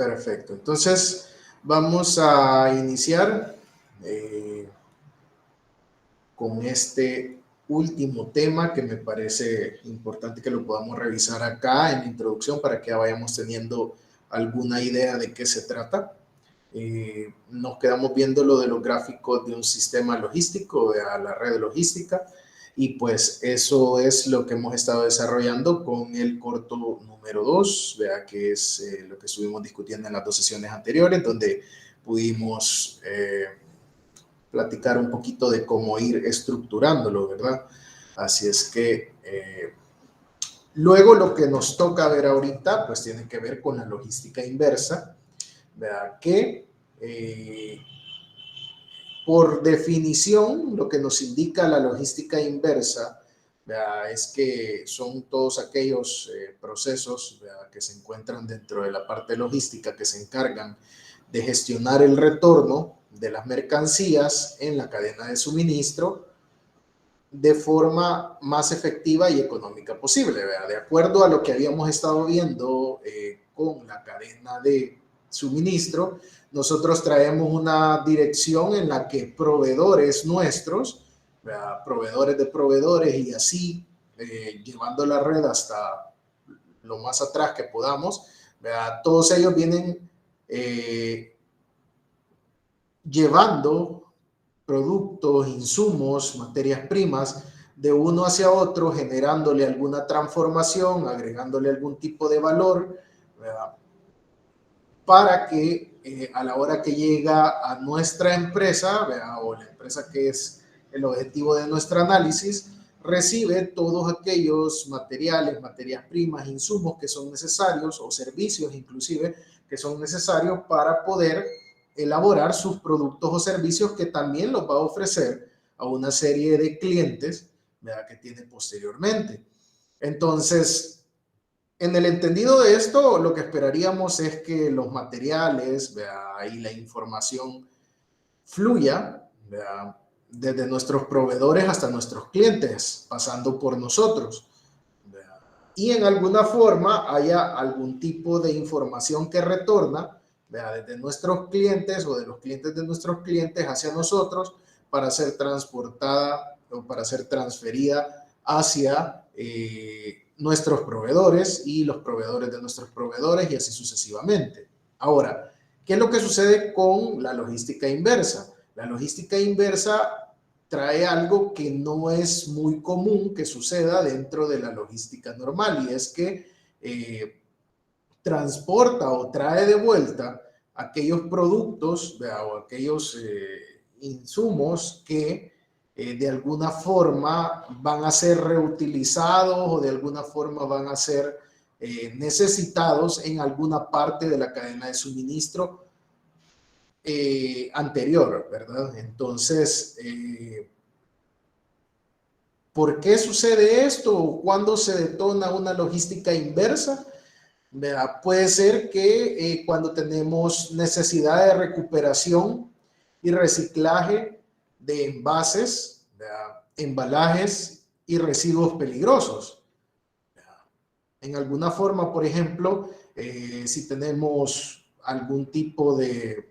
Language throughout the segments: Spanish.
Perfecto. Entonces, vamos a iniciar con este último tema que me parece importante que lo podamos revisar acá en la introducción para que vayamos teniendo alguna idea de qué se trata. Nos quedamos viendo lo de los gráficos de un sistema logístico, de la red logística, y pues eso es lo que hemos estado desarrollando con el corto número 2, vea, que es lo que estuvimos discutiendo en las dos sesiones anteriores, donde pudimos platicar un poquito de cómo ir estructurándolo, ¿verdad? Así es que luego lo que nos toca ver ahorita, pues tiene que ver con la logística inversa, ¿verdad? Que por definición, lo que nos indica la logística inversa, ¿verdad?, es que son todos aquellos procesos, ¿verdad?, que se encuentran dentro de la parte logística que se encargan de gestionar el retorno de las mercancías en la cadena de suministro de forma más efectiva y económica posible, ¿verdad? De acuerdo a lo que habíamos estado viendo con la cadena de suministro, nosotros traemos una dirección en la que proveedores nuestros, ¿verdad?, proveedores de proveedores y así llevando la red hasta lo más atrás que podamos, ¿verdad?, todos ellos vienen llevando productos, insumos, materias primas de uno hacia otro, generándole alguna transformación, agregándole algún tipo de valor, ¿verdad?, para que a la hora que llega a nuestra empresa, ¿verdad?, o la empresa que es el objetivo de nuestro análisis, recibe todos aquellos materiales, materias primas, insumos que son necesarios, o servicios inclusive, que son necesarios para poder elaborar sus productos o servicios, que también los va a ofrecer a una serie de clientes, ¿verdad?, que tiene posteriormente. Entonces, en el entendido de esto, lo que esperaríamos es que los materiales, ¿verdad?, y la información fluya, ¿verdad?, desde nuestros proveedores hasta nuestros clientes, pasando por nosotros, ¿verdad?, y en alguna forma haya algún tipo de información que retorna, ¿verdad?, desde nuestros clientes o de los clientes de nuestros clientes hacia nosotros para ser transportada o para ser transferida hacia nuestros proveedores y los proveedores de nuestros proveedores y así sucesivamente. Ahora, ¿qué es lo que sucede con la logística inversa? La logística inversa trae algo que no es muy común que suceda dentro de la logística normal, y es que transporta o trae de vuelta aquellos productos, ¿verdad?, o aquellos insumos que de alguna forma van a ser reutilizados o de alguna forma van a ser necesitados en alguna parte de la cadena de suministro anterior, ¿verdad? Entonces, ¿por qué sucede esto? ¿Cuándo se detona una logística inversa? ¿Verdad? Puede ser que cuando tenemos necesidad de recuperación y reciclaje de envases, ¿verdad?, embalajes y residuos peligrosos, ¿verdad? En alguna forma, por ejemplo, si tenemos algún tipo de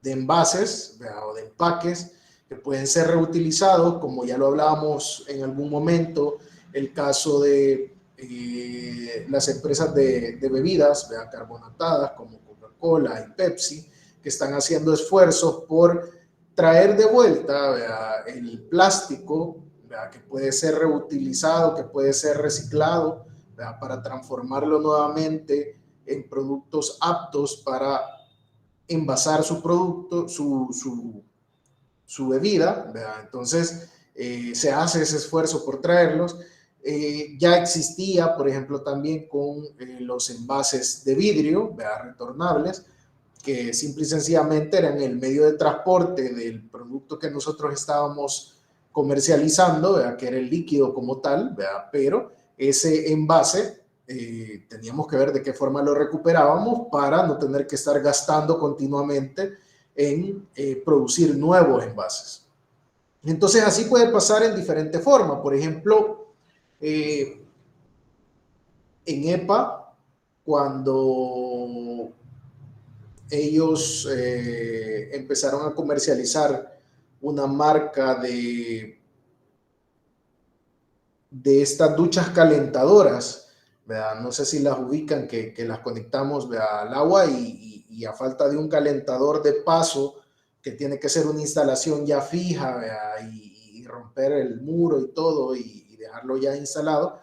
envases, ¿verdad?, o de empaques que pueden ser reutilizados, como ya lo hablábamos en algún momento, el caso de las empresas de bebidas, ¿verdad?, carbonatadas como Coca-Cola y Pepsi, que están haciendo esfuerzos por traer de vuelta, ¿verdad?, el plástico, ¿verdad?, que puede ser reutilizado, que puede ser reciclado, ¿verdad?, para transformarlo nuevamente en productos aptos para envasar su producto, su bebida, ¿verdad? Entonces, se hace ese esfuerzo por traerlos. Ya existía, por ejemplo, también con los envases de vidrio, ¿verdad?, retornables, que simple y sencillamente eran el medio de transporte del producto que nosotros estábamos comercializando, ¿verdad?, que era el líquido como tal, ¿verdad?, pero ese envase teníamos que ver de qué forma lo recuperábamos para no tener que estar gastando continuamente en producir nuevos envases. Entonces, así puede pasar en diferentes formas. Por ejemplo, en EPA, cuando ellos empezaron a comercializar una marca de estas duchas calentadoras, ¿verdad? No sé si las ubican, que las conectamos, ¿verdad?, al agua y a falta de un calentador de paso, que tiene que ser una instalación ya fija, ¿verdad?, y romper el muro y todo y dejarlo ya instalado.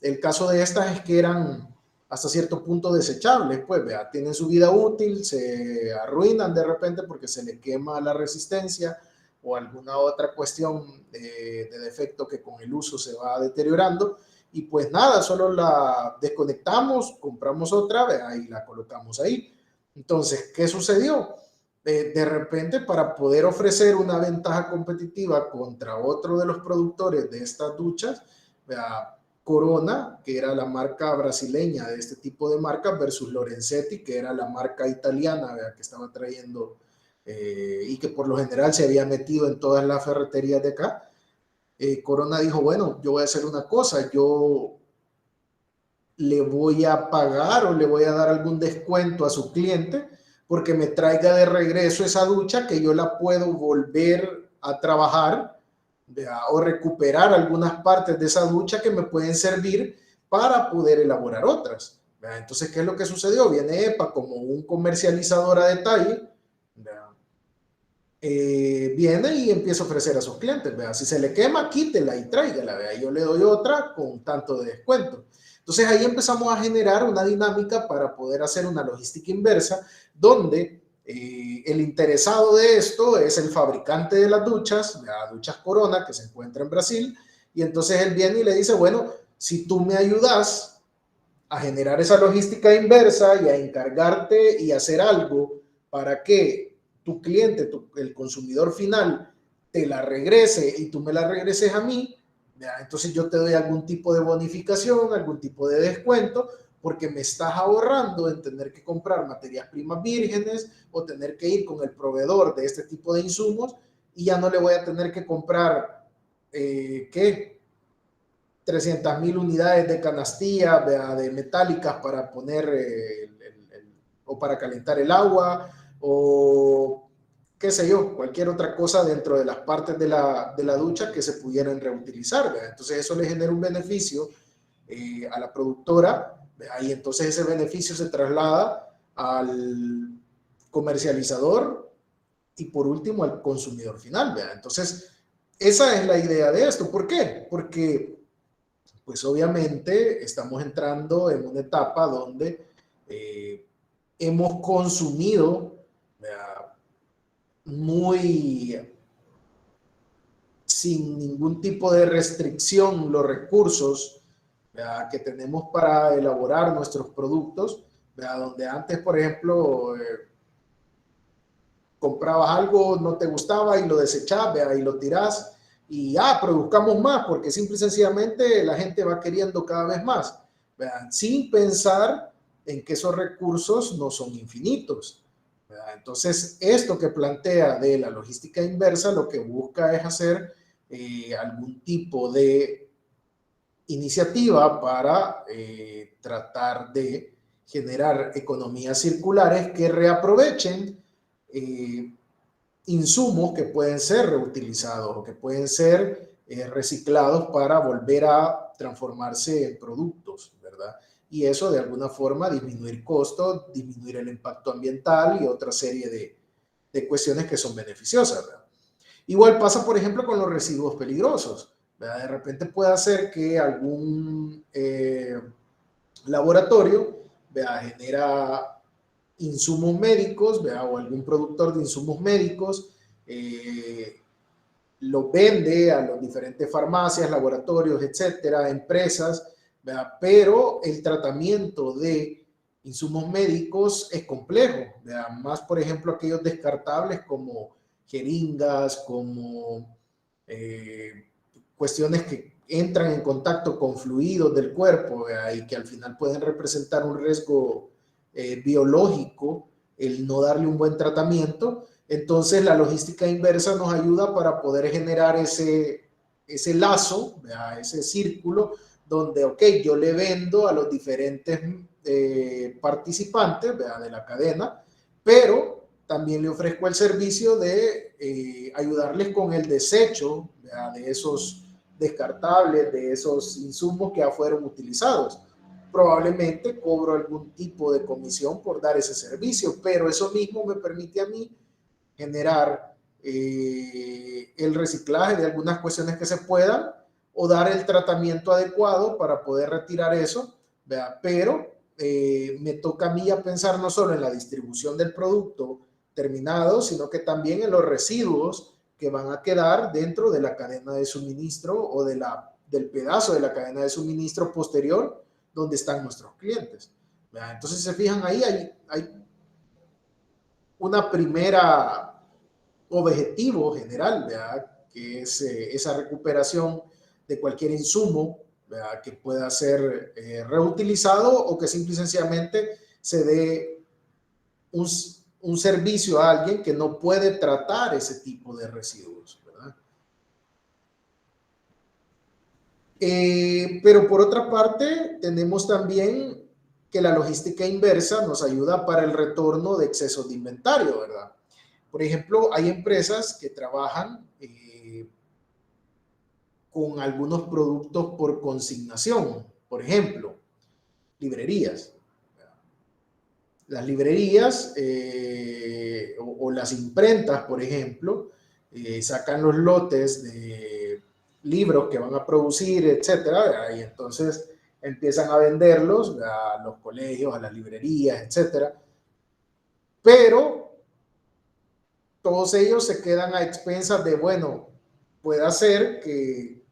El caso de estas es que eran hasta cierto punto desechables, pues, ¿verdad?, tienen su vida útil, se arruinan de repente porque se le quema la resistencia o alguna otra cuestión de defecto que con el uso se va deteriorando, y pues nada, solo la desconectamos, compramos otra, ¿verdad?, y la colocamos ahí. Entonces, ¿qué sucedió? De repente, para poder ofrecer una ventaja competitiva contra otro de los productores de estas duchas, ¿verdad?, Corona, que era la marca brasileña de este tipo de marcas, versus Lorenzetti, que era la marca italiana, ¿verdad?, que estaba trayendo y que por lo general se había metido en todas las ferreterías de acá. Corona dijo, bueno, yo voy a hacer una cosa, yo le voy a pagar o le voy a dar algún descuento a su cliente porque me traiga de regreso esa ducha, que yo la puedo volver a trabajar, ¿verdad?, o recuperar algunas partes de esa ducha que me pueden servir para poder elaborar otras, ¿verdad? Entonces, ¿qué es lo que sucedió? Viene EPA como un comercializador a detalle, ¿verdad?, viene y empieza a ofrecer a sus clientes, ¿verdad? Si se le quema, quítela y tráigala, ¿verdad? Yo le doy otra con tanto de descuento. Entonces ahí empezamos a generar una dinámica para poder hacer una logística inversa, donde el interesado de esto es el fabricante de las duchas, ¿verdad?, Duchas Corona, que se encuentra en Brasil, y entonces él viene y le dice, bueno, si tú me ayudas a generar esa logística inversa y a encargarte y hacer algo para que tu cliente, el consumidor final, te la regrese y tú me la regreses a mí, ¿ya?, entonces yo te doy algún tipo de bonificación, algún tipo de descuento, porque me estás ahorrando en tener que comprar materias primas vírgenes o tener que ir con el proveedor de este tipo de insumos, y ya no le voy a tener que comprar, ¿qué? 300,000 unidades de canastilla, de metálicas para poner o para calentar el agua, o qué sé yo, cualquier otra cosa dentro de las partes de la ducha que se pudieran reutilizar, ¿verdad? Entonces eso le genera un beneficio a la productora, ¿verdad?, y entonces ese beneficio se traslada al comercializador y por último al consumidor final, ¿verdad? Entonces esa es la idea de esto. ¿Por qué? Porque pues obviamente estamos entrando en una etapa donde hemos consumido, ¿verdad?, muy sin ningún tipo de restricción los recursos, ¿verdad?, que tenemos para elaborar nuestros productos, ¿verdad?, donde antes, por ejemplo, comprabas algo, no te gustaba y lo desechabas, ¿verdad?, y lo tirás y produzcamos más, porque simple y sencillamente la gente va queriendo cada vez más, ¿verdad?, sin pensar en que esos recursos no son infinitos, ¿verdad? Entonces, esto que plantea de la logística inversa lo que busca es hacer algún tipo de iniciativa para tratar de generar economías circulares que reaprovechen eh, insumos que pueden ser reutilizados o que pueden ser reciclados para volver a transformarse en productos, ¿verdad? Y eso de alguna forma disminuir costos, disminuir el impacto ambiental y otra serie de cuestiones que son beneficiosas, ¿verdad? Igual pasa, por ejemplo, con los residuos peligrosos, ¿verdad? De repente puede hacer que algún laboratorio, ¿verdad?, genera insumos médicos, ¿verdad?, o algún productor de insumos médicos lo vende a las diferentes farmacias, laboratorios, etcétera, empresas, ¿verdad?, pero el tratamiento de insumos médicos es complejo, ¿verdad?, más por ejemplo aquellos descartables como jeringas, como cuestiones que entran en contacto con fluidos del cuerpo, ¿verdad?, y que al final pueden representar un riesgo biológico el no darle un buen tratamiento. Entonces la logística inversa nos ayuda para poder generar ese lazo, ¿verdad?, ese círculo donde, ok, yo le vendo a los diferentes participantes, ¿verdad?, de la cadena, pero también le ofrezco el servicio de ayudarles con el desecho, ¿verdad?, de esos descartables, de esos insumos que ya fueron utilizados. Probablemente cobro algún tipo de comisión por dar ese servicio, pero eso mismo me permite a mí generar el reciclaje de algunas cuestiones que se puedan o dar el tratamiento adecuado para poder retirar eso, ¿verdad? Pero me toca a mí a pensar no solo en la distribución del producto terminado, sino que también en los residuos que van a quedar dentro de la cadena de suministro o del pedazo de la cadena de suministro posterior donde están nuestros clientes, ¿verdad? Entonces, si se fijan ahí, hay una primera objetivo general, ¿verdad?, que es esa recuperación de cualquier insumo, ¿verdad?, que pueda ser reutilizado o que simple y sencillamente se dé un servicio a alguien que no puede tratar ese tipo de residuos, ¿verdad? Pero por otra parte, tenemos también que la logística inversa nos ayuda para el retorno de excesos de inventario, ¿verdad? Por ejemplo, hay empresas que trabajan con algunos productos por consignación. Por ejemplo, librerías. Las librerías o las imprentas, por ejemplo, sacan los lotes de libros que van a producir, etcétera, y entonces empiezan a venderlos a los colegios, a las librerías, etcétera. Pero todos ellos se quedan a expensas de, bueno, puede ser que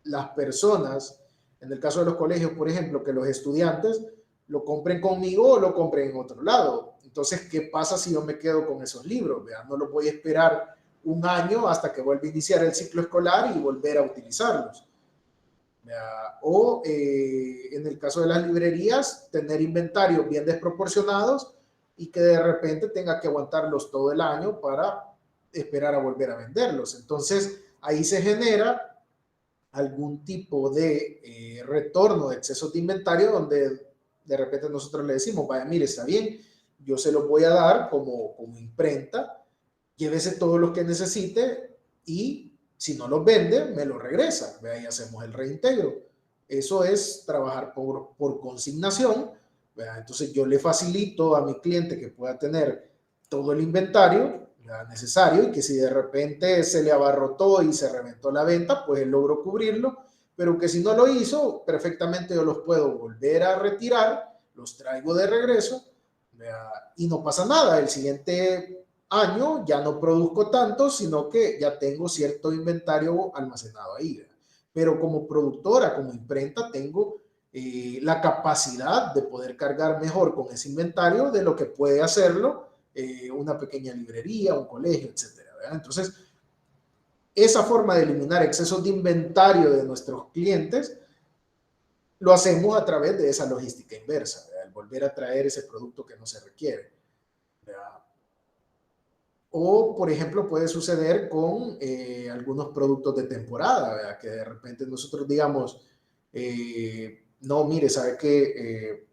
las personas, en el caso de los colegios, por ejemplo, que los estudiantes lo compren conmigo o lo compren en otro lado. Entonces, ¿qué pasa si yo me quedo con esos libros? ¿Verdad? No los voy a esperar un año hasta que vuelva a iniciar el ciclo escolar y volver a utilizarlos. ¿Verdad? O en el caso de las librerías, tener inventarios bien desproporcionados y que de repente tenga que aguantarlos todo el año para esperar a volver a venderlos. Entonces, ahí se genera algún tipo de retorno de excesos de inventario donde de repente nosotros le decimos, vaya, mire, está bien, yo se los voy a dar como imprenta, llévese todo lo que necesite y si no los vende, me lo regresa, ¿vea? Y hacemos el reintegro. Eso es trabajar por consignación, ¿vea? Entonces yo le facilito a mi cliente que pueda tener todo el inventario necesario y que si de repente se le abarrotó y se reventó la venta, pues él logró cubrirlo, pero que si no lo hizo, perfectamente yo los puedo volver a retirar, los traigo de regreso, ¿vea? Y no pasa nada. El siguiente año ya no produzco tanto, sino que ya tengo cierto inventario almacenado ahí, ¿verdad? Pero como productora, como imprenta, tengo la capacidad de poder cargar mejor con ese inventario de lo que puede hacerlo una pequeña librería, un colegio, etcétera, ¿verdad? Entonces, esa forma de eliminar excesos de inventario de nuestros clientes lo hacemos a través de esa logística inversa, ¿verdad? El volver a traer ese producto que no se requiere, ¿verdad? O, por ejemplo, puede suceder con algunos productos de temporada, ¿verdad? Que de repente nosotros digamos, no, mire, ¿sabe qué?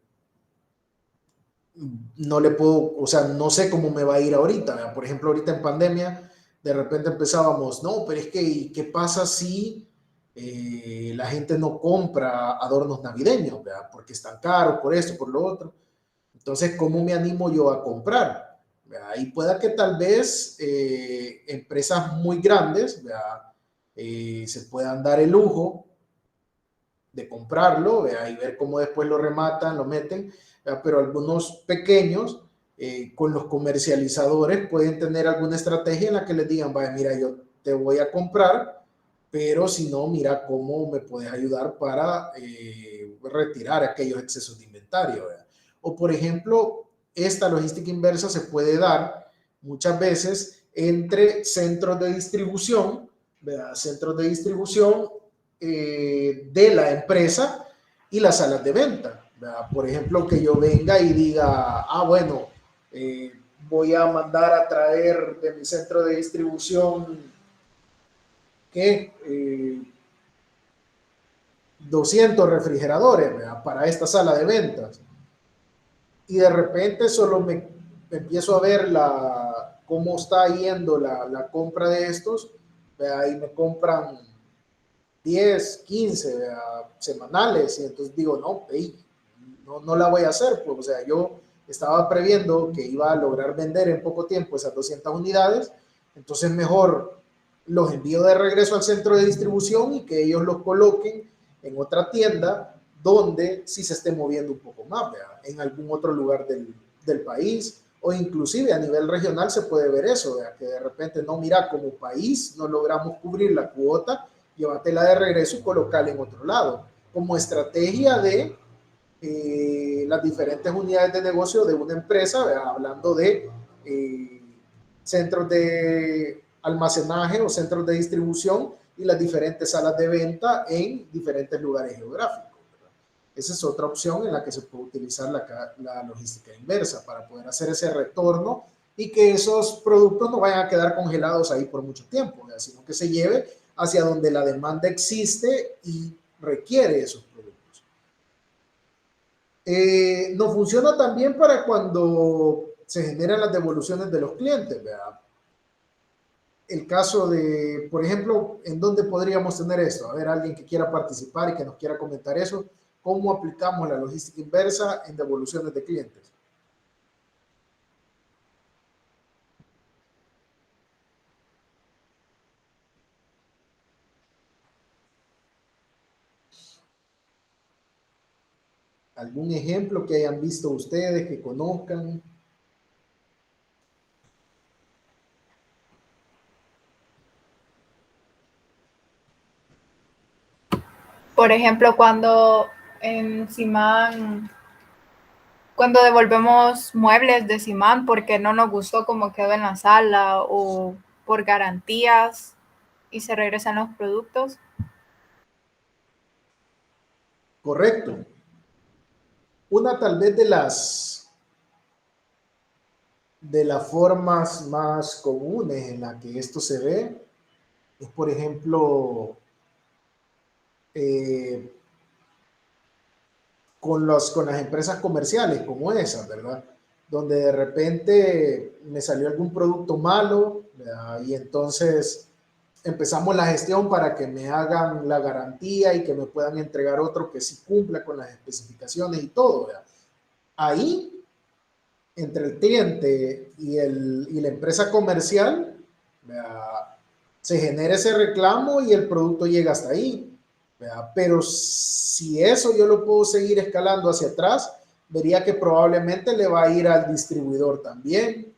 No le puedo, o sea, no sé cómo me va a ir ahorita, ¿verdad? Por ejemplo, ahorita en pandemia, de repente empezábamos, no, pero es que, ¿qué pasa si la gente no compra adornos navideños, ¿verdad? Porque están caros, por esto, por lo otro. Entonces, ¿cómo me animo yo a comprar? ¿Verdad? Y pueda que tal vez empresas muy grandes, ¿verdad? Se puedan dar el lujo de comprarlo, ¿verdad? Y ver cómo después lo rematan, lo meten, ¿verdad? Pero algunos pequeños con los comercializadores pueden tener alguna estrategia en la que les digan, vaya, mira, yo te voy a comprar, pero si no, mira cómo me puedes ayudar para retirar aquellos excesos de inventario, ¿verdad? O por ejemplo, esta logística inversa se puede dar muchas veces entre centros de distribución, ¿verdad? Centros de distribución de la empresa y las salas de venta, ¿verdad? Por ejemplo, que yo venga y diga, ah, bueno, voy a mandar a traer de mi centro de distribución que 200 refrigeradores, ¿verdad? Para esta sala de ventas. Y de repente solo me empiezo a ver cómo está yendo la compra de estos, ahí me compran 10, 15 semanales, y entonces digo, no, hey, no la voy a hacer, pues, o sea, yo estaba previendo que iba a lograr vender en poco tiempo esas 200 unidades, entonces mejor los envío de regreso al centro de distribución y que ellos los coloquen en otra tienda donde sí se esté moviendo un poco más, ¿verdad? En algún otro lugar del país, o inclusive a nivel regional se puede ver eso, ¿verdad? Que de repente, no, mira, como país no logramos cubrir la cuota, llévatela de regreso y colocarla en otro lado, como estrategia de las diferentes unidades de negocio de una empresa, ¿verdad? Hablando de centros de almacenaje o centros de distribución y las diferentes salas de venta en diferentes lugares geográficos, ¿verdad? Esa es otra opción en la que se puede utilizar la logística inversa para poder hacer ese retorno y que esos productos no vayan a quedar congelados ahí por mucho tiempo, ¿verdad? Sino que se lleve hacia donde la demanda existe y requiere esos productos. Nos funciona también para cuando se generan las devoluciones de los clientes, ¿verdad? El caso de, por ejemplo, ¿en dónde podríamos tener esto? A ver, alguien que quiera participar y que nos quiera comentar eso, ¿cómo aplicamos la logística inversa en devoluciones de clientes? ¿Algún ejemplo que hayan visto ustedes, que conozcan? Por ejemplo, cuando en Simán, cuando devolvemos muebles de Simán porque no nos gustó cómo quedó en la sala o por garantías y se regresan los productos. Correcto. Una tal vez de las formas más comunes en la que esto se ve es, por ejemplo, eh, con las empresas comerciales como esas, ¿verdad? Donde de repente me salió algún producto malo, ¿verdad? Y entonces empezamos la gestión para que me hagan la garantía y que me puedan entregar otro que sí cumpla con las especificaciones y todo, ¿verdad? Ahí, entre el cliente y la empresa comercial, ¿verdad? Se genera ese reclamo y el producto llega hasta ahí, ¿verdad? Pero si eso yo lo puedo seguir escalando hacia atrás, vería que probablemente le va a ir al distribuidor también,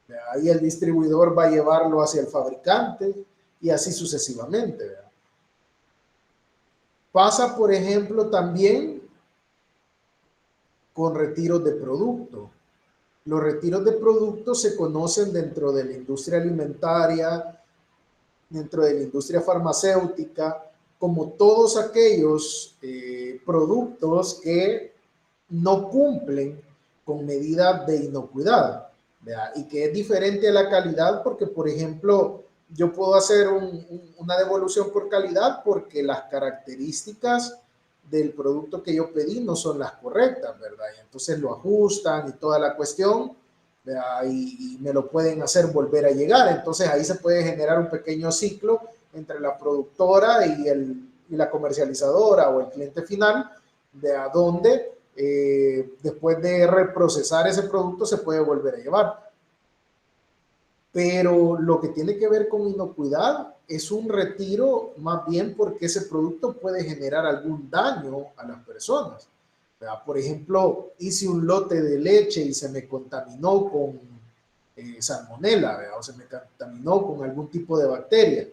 ¿verdad? Y el distribuidor va a llevarlo hacia el fabricante y así sucesivamente, ¿verdad? Pasa, por ejemplo, también con retiros de producto. Los retiros de productos se conocen dentro de la industria alimentaria, dentro de la industria farmacéutica, como todos aquellos productos que no cumplen con medidas de inocuidad, ¿verdad? Y que es diferente a la calidad porque, por ejemplo, yo puedo hacer una devolución por calidad porque las características del producto que yo pedí no son las correctas, ¿verdad? Y entonces lo ajustan y toda la cuestión, y me lo pueden hacer volver a llegar. Entonces ahí se puede generar un pequeño ciclo entre la productora y la comercializadora o el cliente final, de a donde después de reprocesar ese producto se puede volver a llevar. Pero lo que tiene que ver con inocuidad es un retiro más bien porque ese producto puede generar algún daño a las personas. Por ejemplo, hice un lote de leche y se me contaminó con salmonela, o se me contaminó con algún tipo de bacteria.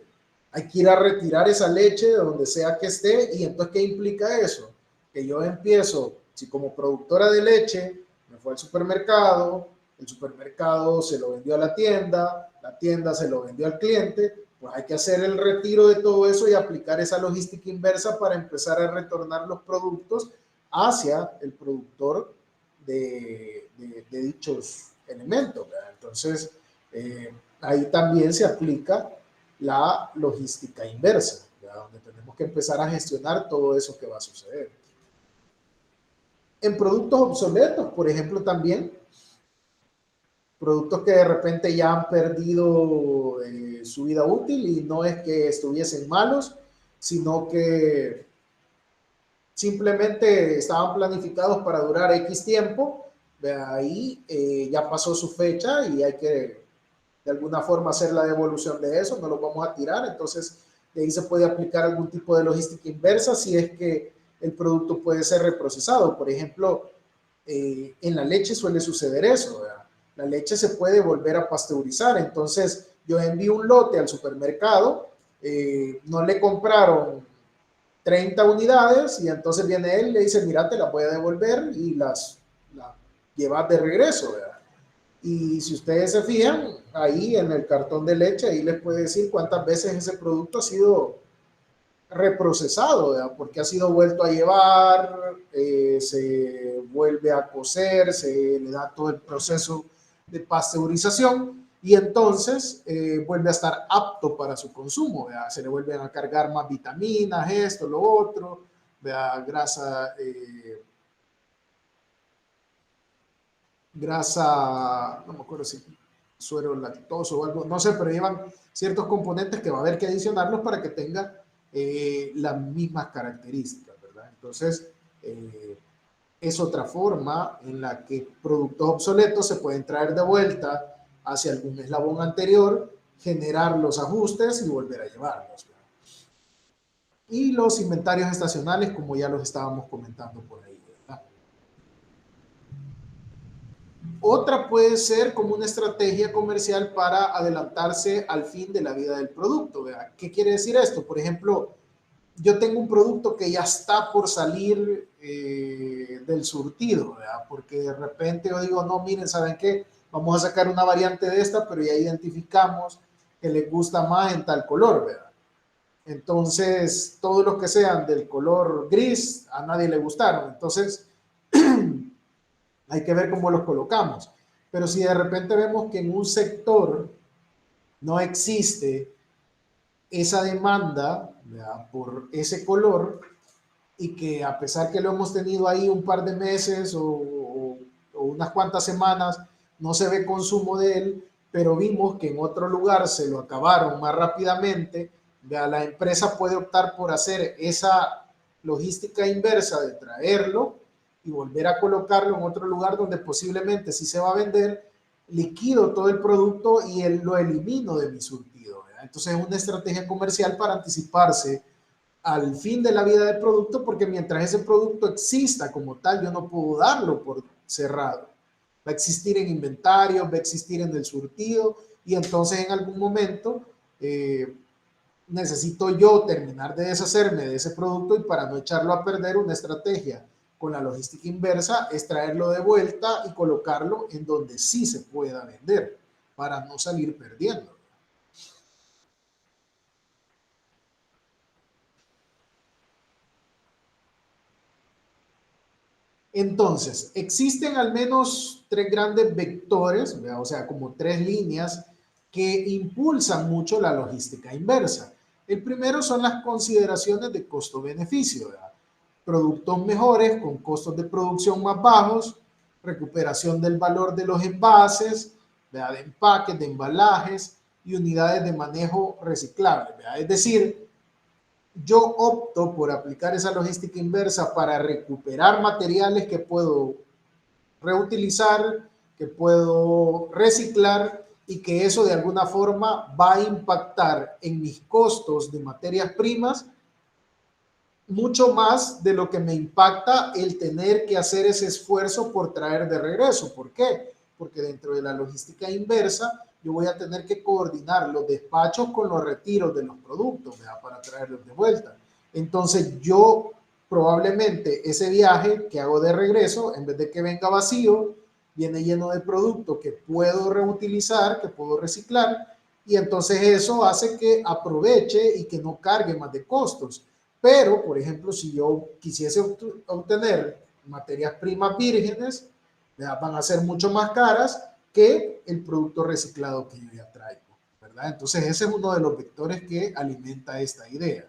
Hay que ir a retirar esa leche de donde sea que esté. Y entonces, ¿qué implica eso? Que yo empiezo, si como productora de leche me fue al supermercado, el supermercado se lo vendió a la tienda se lo vendió al cliente, pues hay que hacer el retiro de todo eso y aplicar esa logística inversa para empezar a retornar los productos hacia el productor de dichos elementos, ¿verdad? Entonces, ahí también se aplica la logística inversa, ¿verdad? Donde tenemos que empezar a gestionar todo eso que va a suceder. En productos obsoletos, por ejemplo, también productos que de repente ya han perdido su vida útil y no es que estuviesen malos, sino que simplemente estaban planificados para durar X tiempo, de ahí ya pasó su fecha y hay que de alguna forma hacer la devolución de eso, no lo vamos a tirar, entonces de ahí se puede aplicar algún tipo de logística inversa si es que el producto puede ser reprocesado. Por ejemplo, en la leche suele suceder eso, ¿verdad? La leche se puede volver a pasteurizar, entonces yo envío un lote al supermercado, no le compraron 30 unidades y entonces viene él y le dice, mira, te las voy a devolver y las llevas de regreso, ¿verdad? Y si ustedes se fijan, ahí en el cartón de leche, ahí les puede decir cuántas veces ese producto ha sido reprocesado, ¿verdad? Porque ha sido vuelto a llevar, se vuelve a cocer, se le da todo el proceso de pasteurización y entonces vuelve a estar apto para su consumo, ¿verdad? Se le vuelven a cargar más vitaminas, esto, lo otro, ¿verdad? Grasa, no me acuerdo si suero lactoso o algo, no sé, pero llevan ciertos componentes que va a haber que adicionarlos para que tenga las mismas características, ¿verdad? Entonces, es otra forma en la que productos obsoletos se pueden traer de vuelta hacia algún eslabón anterior, generar los ajustes y volver a llevarlos, ¿verdad? Y los inventarios estacionales, como ya los estábamos comentando por ahí, ¿verdad? Otra puede ser como una estrategia comercial para adelantarse al fin de la vida del producto, ¿verdad? ¿Qué quiere decir esto? Por ejemplo, yo tengo un producto que ya está por salir del surtido, ¿verdad? Porque de repente yo digo, no, miren, ¿saben qué? Vamos a sacar una variante de esta, pero ya identificamos que les gusta más en tal color, ¿verdad? Entonces, todos los que sean del color gris, a nadie le gustaron. Entonces, hay que ver cómo los colocamos. Pero si de repente vemos que en un sector no existe esa demanda, ¿verdad?, por ese color y que a pesar que lo hemos tenido ahí un par de meses o unas cuantas semanas, no se ve consumo de él, pero vimos que en otro lugar se lo acabaron más rápidamente, ¿verdad?, la empresa puede optar por hacer esa logística inversa de traerlo y volver a colocarlo en otro lugar donde posiblemente sí se va a vender, liquido todo el producto y lo elimino de mi surtido, ¿verdad? Entonces es una estrategia comercial para anticiparse al fin de la vida del producto, porque mientras ese producto exista como tal, yo no puedo darlo por cerrado. Va a existir en inventario, va a existir en el surtido y entonces en algún momento necesito yo terminar de deshacerme de ese producto y para no echarlo a perder, una estrategia con la logística inversa es traerlo de vuelta y colocarlo en donde sí se pueda vender para no salir perdiendo. Entonces, existen al menos tres grandes vectores, o sea, como tres líneas que impulsan mucho la logística inversa. El primero son las consideraciones de costo-beneficio, ¿verdad? Productos mejores con costos de producción más bajos, recuperación del valor de los envases, ¿verdad?, de empaques, de embalajes y unidades de manejo reciclables, ¿verdad? Es decir, yo opto por aplicar esa logística inversa para recuperar materiales que puedo reutilizar, que puedo reciclar y que eso de alguna forma va a impactar en mis costos de materias primas mucho más de lo que me impacta el tener que hacer ese esfuerzo por traer de regreso. ¿Por qué? Porque dentro de la logística inversa yo voy a tener que coordinar los despachos con los retiros de los productos, ¿verdad?, para traerlos de vuelta. Entonces yo probablemente ese viaje que hago de regreso, en vez de que venga vacío, viene lleno de productos que puedo reutilizar, que puedo reciclar, y entonces eso hace que aproveche y que no cargue más de costos. Pero, por ejemplo, si yo quisiese obtener materias primas vírgenes, van a ser mucho más caras que el producto reciclado que yo ya traigo, ¿verdad? Entonces, ese es uno de los vectores que alimenta esta idea.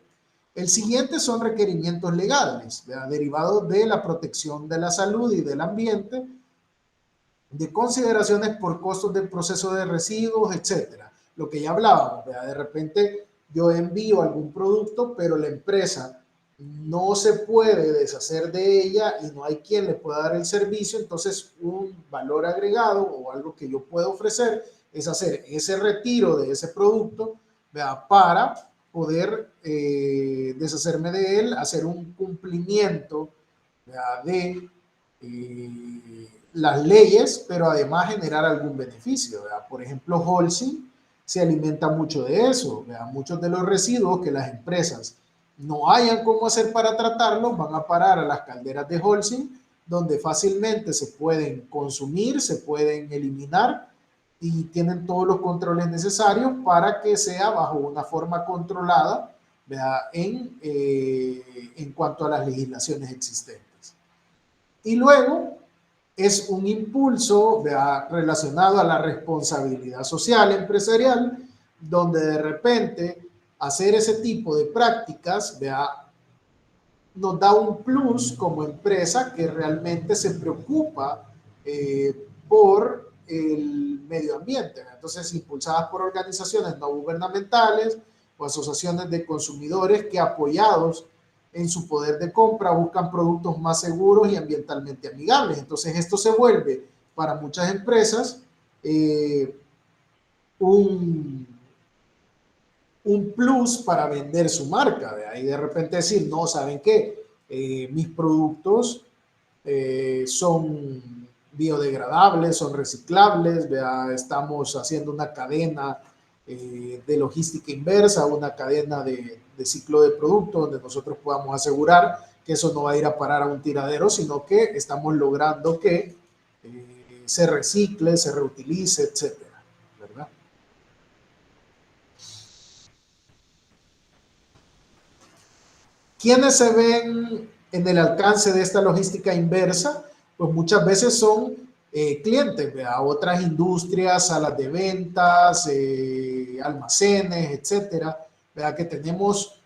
El siguiente son requerimientos legales, ¿verdad?, derivados de la protección de la salud y del ambiente, de consideraciones por costos del proceso de residuos, etcétera. Lo que ya hablábamos, ¿verdad? De repente yo envío algún producto, pero la empresa no se puede deshacer de ella y no hay quien le pueda dar el servicio, entonces un valor agregado o algo que yo puedo ofrecer es hacer ese retiro de ese producto, ¿verdad? Para poder deshacerme de él, hacer un cumplimiento, ¿verdad? De las leyes, pero además generar algún beneficio, ¿verdad? Por ejemplo, Holcim se alimenta mucho de eso, ¿verdad? Muchos de los residuos que las empresas no hayan cómo hacer para tratarlos van a parar a las calderas de Holcim, donde fácilmente se pueden consumir, se pueden eliminar y tienen todos los controles necesarios para que sea bajo una forma controlada, ¿verdad? En cuanto a las legislaciones existentes. Y luego es un impulso, ¿verdad?, relacionado a la responsabilidad social empresarial, donde de repente hacer ese tipo de prácticas, ¿verdad?, nos da un plus como empresa que realmente se preocupa por el medio ambiente. Entonces, impulsadas por organizaciones no gubernamentales o asociaciones de consumidores que, apoyados en su poder de compra, buscan productos más seguros y ambientalmente amigables. Entonces, esto se vuelve para muchas empresas un plus para vender su marca, ¿verdad? Y de repente decir, no, ¿saben qué? Mis productos son biodegradables, son reciclables, ¿verdad? Estamos haciendo una cadena de logística inversa, una cadena de ciclo de producto donde nosotros podamos asegurar que eso no va a ir a parar a un tiradero, sino que estamos logrando que se recicle, se reutilice, etcétera, ¿verdad? ¿Quiénes se ven en el alcance de esta logística inversa? Pues muchas veces son clientes, ¿verdad? Otras industrias, salas de ventas, almacenes, etcétera, ¿verdad? Que tenemos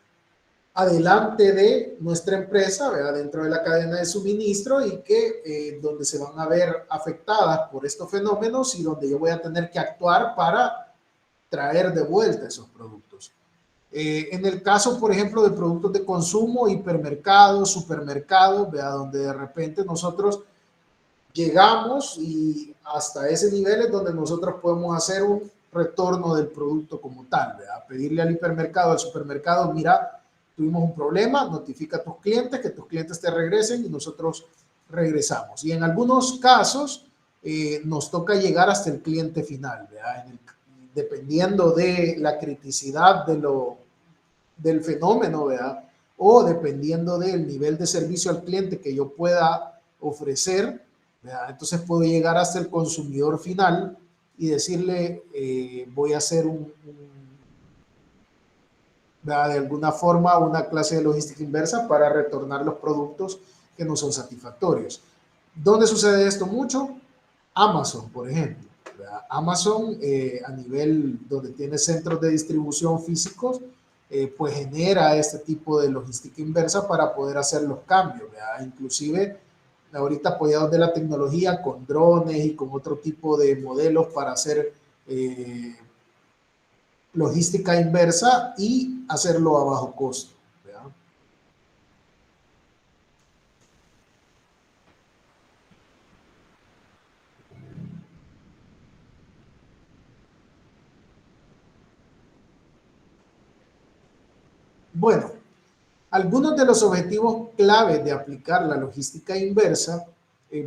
adelante de nuestra empresa, ¿verdad? Dentro de la cadena de suministro y que donde se van a ver afectadas por estos fenómenos y donde yo voy a tener que actuar para traer de vuelta esos productos. En el caso, por ejemplo, de productos de consumo, hipermercados, supermercados, ¿verdad? Donde de repente nosotros llegamos y hasta ese nivel es donde nosotros podemos hacer un retorno del producto como tal, ¿verdad? Pedirle al hipermercado, al supermercado, mira, tuvimos un problema, notifica a tus clientes, que tus clientes te regresen y nosotros regresamos. Y en algunos casos nos toca llegar hasta el cliente final, ¿verdad? Dependiendo de la criticidad del fenómeno, ¿verdad? O dependiendo del nivel de servicio al cliente que yo pueda ofrecer, ¿verdad? Entonces puedo llegar hasta el consumidor final y decirle, voy a hacer ¿verdad? De alguna forma una clase de logística inversa para retornar los productos que no son satisfactorios. ¿Dónde sucede esto mucho? Amazon, por ejemplo. ¿Verdad? Amazon, a nivel donde tiene centros de distribución físicos, pues genera este tipo de logística inversa para poder hacer los cambios, ¿verdad? Inclusive ahorita apoyados de la tecnología con drones y con otro tipo de modelos para hacer logística inversa y hacerlo a bajo costo, ¿verdad? Bueno, algunos de los objetivos clave de aplicar la logística inversa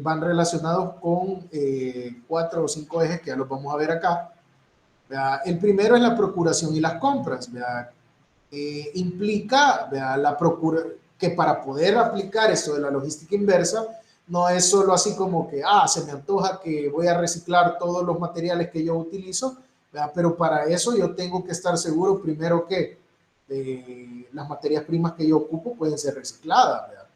van relacionados con 4 o 5 ejes que ya los vamos a ver acá. ¿Verdad? El primero es la procuración y las compras. ¿Verdad? Implica, ¿verdad?, que para poder aplicar esto de la logística inversa no es solo así como que, se me antoja que voy a reciclar todos los materiales que yo utilizo, ¿verdad? Pero para eso yo tengo que estar seguro primero que las materias primas que yo ocupo pueden ser recicladas, ¿verdad?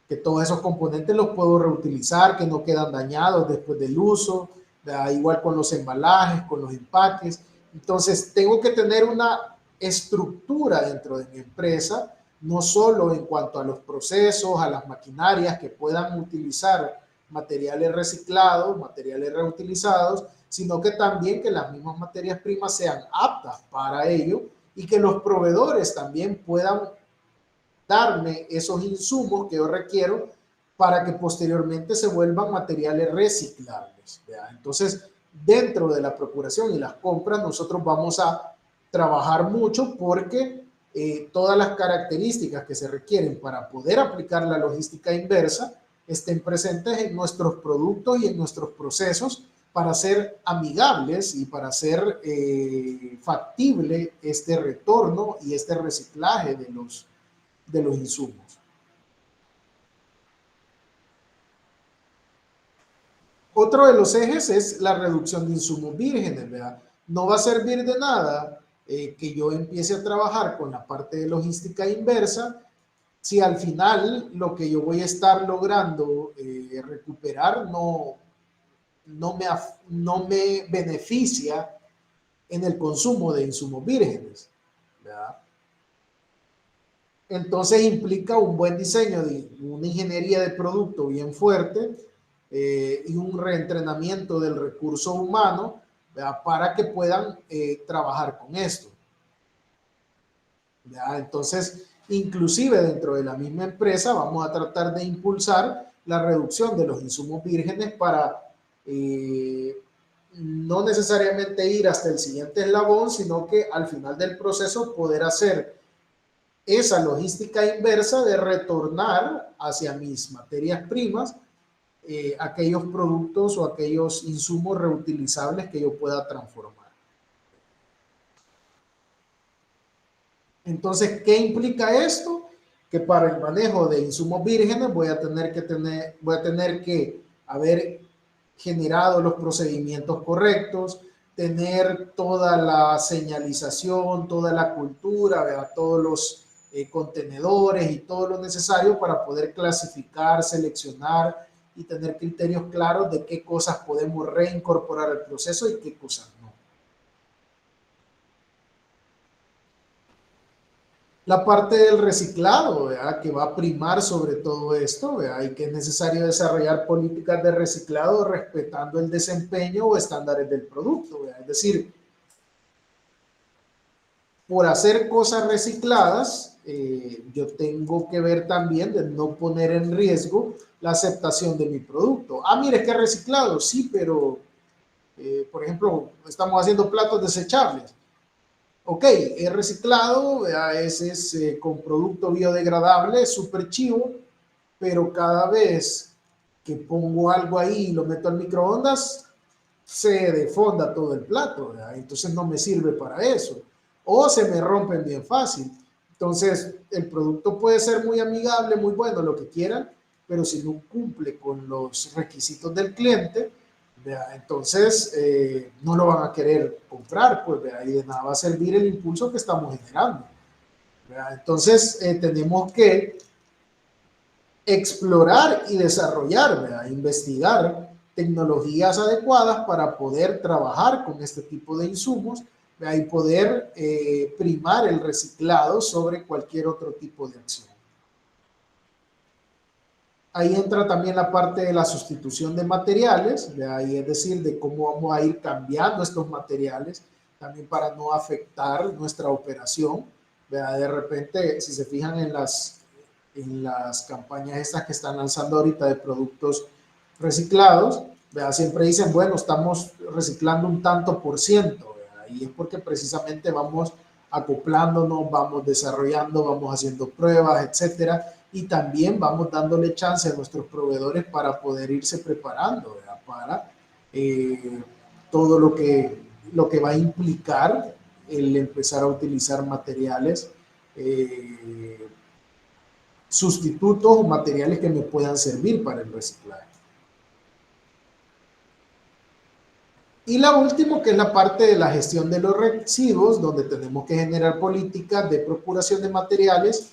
Que todos esos componentes los puedo reutilizar, que no quedan dañados después del uso, ¿verdad? Igual con los embalajes, con los empaques. Entonces, tengo que tener una estructura dentro de mi empresa, no solo en cuanto a los procesos, a las maquinarias que puedan utilizar materiales reciclados, materiales reutilizados, sino que también que las mismas materias primas sean aptas para ello y que los proveedores también puedan darme esos insumos que yo requiero para que posteriormente se vuelvan materiales reciclables, ¿verdad? Entonces, dentro de la procuración y las compras, nosotros vamos a trabajar mucho porque todas las características que se requieren para poder aplicar la logística inversa estén presentes en nuestros productos y en nuestros procesos para ser amigables y para ser factible este retorno y este reciclaje de los insumos. Otro de los ejes es la reducción de insumos vírgenes, ¿verdad? No va a servir de nada que yo empiece a trabajar con la parte de logística inversa si al final lo que yo voy a estar logrando recuperar no me beneficia en el consumo de insumos vírgenes, ¿verdad? Entonces implica un buen diseño, de una ingeniería de producto bien fuerte y un reentrenamiento del recurso humano, ¿verdad? Para que puedan trabajar con esto, ¿verdad? Entonces, inclusive dentro de la misma empresa vamos a tratar de impulsar la reducción de los insumos vírgenes para no necesariamente ir hasta el siguiente eslabón, sino que al final del proceso poder hacer esa logística inversa de retornar hacia mis materias primas aquellos productos o aquellos insumos reutilizables que yo pueda transformar. Entonces, ¿qué implica esto? Que para el manejo de insumos vírgenes voy a tener que haber generado los procedimientos correctos, tener toda la señalización, toda la cultura, ¿verdad? Todos los contenedores y todo lo necesario para poder clasificar, seleccionar y tener criterios claros de qué cosas podemos reincorporar al proceso y qué cosas no. La parte del reciclado, ¿verdad? Que va a primar sobre todo esto, ¿verdad? Y que es necesario desarrollar políticas de reciclado respetando el desempeño o estándares del producto, ¿verdad? Es decir, por hacer cosas recicladas, yo tengo que ver también de no poner en riesgo la aceptación de mi producto. Ah, mire, es que es reciclado, sí, pero, por ejemplo, estamos haciendo platos desechables. Ok, es reciclado, ese es con producto biodegradable, es súper chivo, pero cada vez que pongo algo ahí y lo meto al microondas, se defonda todo el plato, ¿verdad? Entonces no me sirve para eso. O se me rompen bien fácil. Entonces, el producto puede ser muy amigable, muy bueno, lo que quieran, pero si no cumple con los requisitos del cliente, ¿verdad? Entonces no lo van a querer comprar, pues, ¿verdad? Y de nada va a servir el impulso que estamos generando, ¿verdad? Entonces tenemos que explorar y desarrollar, ¿verdad? Investigar tecnologías adecuadas para poder trabajar con este tipo de insumos, ¿verdad? Y poder primar el reciclado sobre cualquier otro tipo de acción. Ahí entra también la parte de la sustitución de materiales, de ahí es decir, de cómo vamos a ir cambiando estos materiales, también para no afectar nuestra operación. De repente, si se fijan en las campañas estas que están lanzando ahorita de productos reciclados, siempre dicen, bueno, estamos reciclando un tanto por ciento, y es porque precisamente vamos acoplándonos, vamos desarrollando, vamos haciendo pruebas, etcétera, y también vamos dándole chance a nuestros proveedores para poder irse preparando, ¿verdad? Para todo lo que va a implicar el empezar a utilizar materiales sustitutos o materiales que me puedan servir para el reciclaje. Y la última, que es la parte de la gestión de los residuos, donde tenemos que generar políticas de procuración de materiales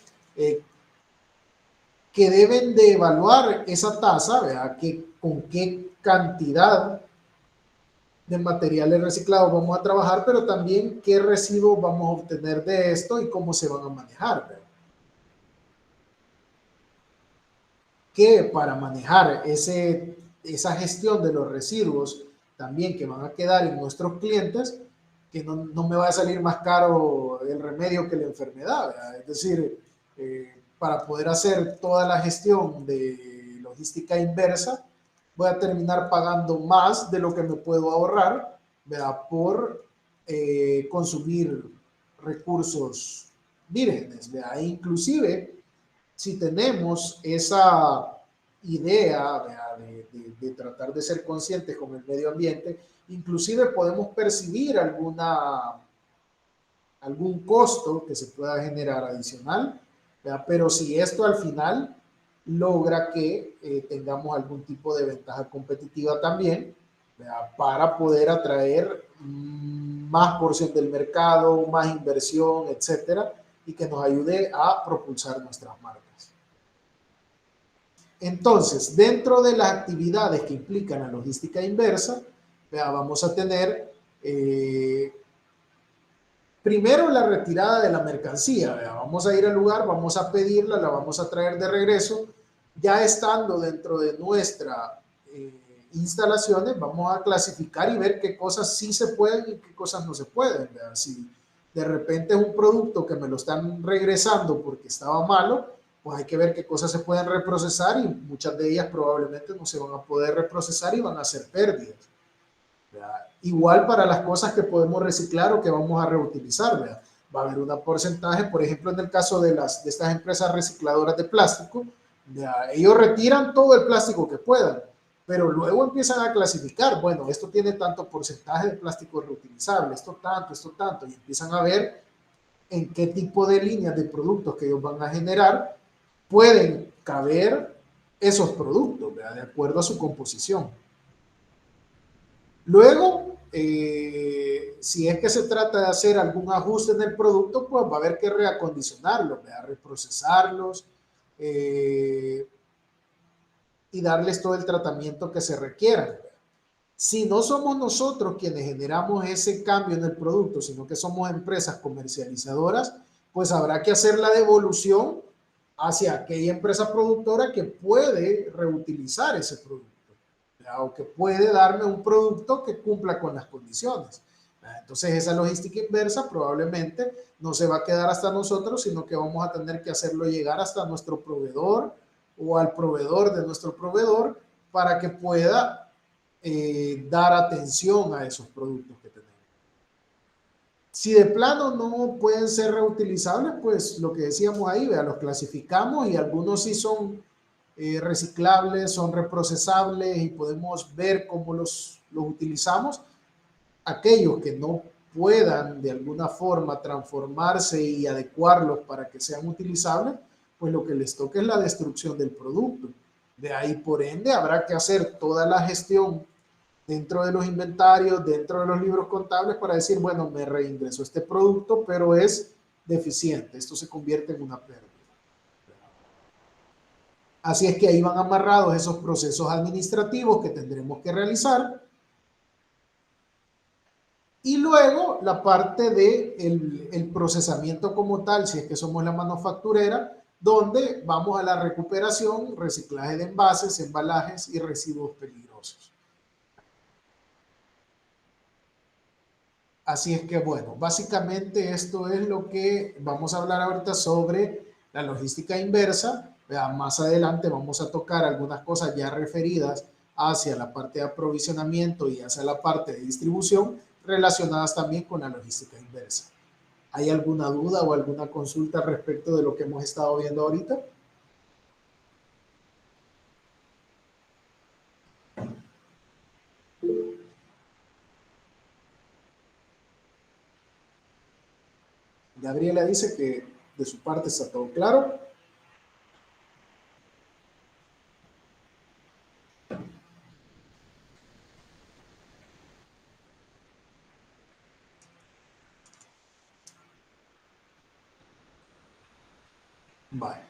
que deben de evaluar esa tasa, ¿verdad? Con qué cantidad de materiales reciclados vamos a trabajar, pero también qué residuos vamos a obtener de esto y cómo se van a manejar, ¿verdad? Que para manejar ese esa gestión de los residuos también que van a quedar en nuestros clientes, que no me va a salir más caro el remedio que la enfermedad, ¿verdad? Es decir, para poder hacer toda la gestión de logística inversa, voy a terminar pagando más de lo que me puedo ahorrar, ¿verdad? Por consumir recursos vírgenes, ¿verdad? E inclusive, si tenemos esa idea de tratar de ser conscientes con el medio ambiente, inclusive podemos percibir algún costo que se pueda generar adicional, ¿verdad? Pero si esto al final logra que tengamos algún tipo de ventaja competitiva también, ¿verdad? Para poder atraer más porción del mercado, más inversión, etcétera, y que nos ayude a propulsar nuestras marcas. Entonces, dentro de las actividades que implican la logística inversa, vamos a tener primero la retirada de la mercancía. Vamos a ir al lugar, vamos a pedirla, la vamos a traer de regreso. Ya estando dentro de nuestras instalaciones, vamos a clasificar y ver qué cosas sí se pueden y qué cosas no se pueden. Si de repente es un producto que me lo están regresando porque estaba malo, pues hay que ver qué cosas se pueden reprocesar y muchas de ellas probablemente no se van a poder reprocesar y van a ser pérdidas. ¿Verdad? Igual para las cosas que podemos reciclar o que vamos a reutilizar, ¿verdad? Va a haber un porcentaje, por ejemplo, en el caso de estas empresas recicladoras de plástico, ¿verdad? Ellos retiran todo el plástico que puedan, pero luego empiezan a clasificar, bueno, esto tiene tanto porcentaje de plástico reutilizable, esto tanto, y empiezan a ver en qué tipo de líneas de productos que ellos van a generar pueden caber esos productos, ¿verdad? De acuerdo a su composición. Luego, si es que se trata de hacer algún ajuste en el producto, pues va a haber que reacondicionarlos, ¿verdad? Reprocesarlos y darles todo el tratamiento que se requiera, ¿verdad? Si no somos nosotros quienes generamos ese cambio en el producto, sino que somos empresas comercializadoras, pues habrá que hacer la devolución hacia aquella empresa productora que puede reutilizar ese producto, ¿verdad? O que puede darme un producto que cumpla con las condiciones, ¿verdad? Entonces esa logística inversa probablemente no se va a quedar hasta nosotros, sino que vamos a tener que hacerlo llegar hasta nuestro proveedor o al proveedor de nuestro proveedor para que pueda dar atención a esos productos que tenemos. Si de plano no pueden ser reutilizables, pues lo que decíamos ahí, ¿verdad? Los clasificamos y algunos sí son reciclables, son reprocesables y podemos ver cómo los utilizamos. Aquellos que no puedan de alguna forma transformarse y adecuarlos para que sean utilizables, pues lo que les toca es la destrucción del producto. De ahí, por ende, habrá que hacer toda la gestión dentro de los inventarios, dentro de los libros contables para decir, bueno, me reingreso este producto, pero es deficiente. Esto se convierte en una pérdida. Así es que ahí van amarrados esos procesos administrativos que tendremos que realizar. Y luego la parte de el procesamiento como tal, si es que somos la manufacturera, donde vamos a la recuperación, reciclaje de envases, embalajes y residuos peligrosos. Así es que, bueno, básicamente esto es lo que vamos a hablar ahorita sobre la logística inversa. Más adelante vamos a tocar algunas cosas ya referidas hacia la parte de aprovisionamiento y hacia la parte de distribución relacionadas también con la logística inversa. ¿Hay alguna duda o alguna consulta respecto de lo que hemos estado viendo ahorita? Gabriela dice que de su parte está todo claro. Vale.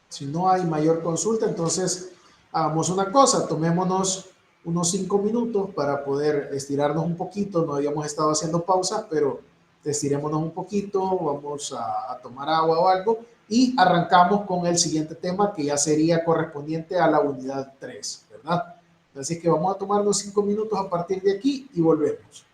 Si no hay mayor consulta, entonces hagamos una cosa, tomémonos unos 5 minutos para poder estirarnos un poquito. No habíamos estado haciendo pausas, pero estirémonos un poquito, vamos a tomar agua o algo y arrancamos con el siguiente tema que ya sería correspondiente a la unidad 3, ¿verdad? Así que vamos a tomarnos 5 minutos a partir de aquí y volvemos.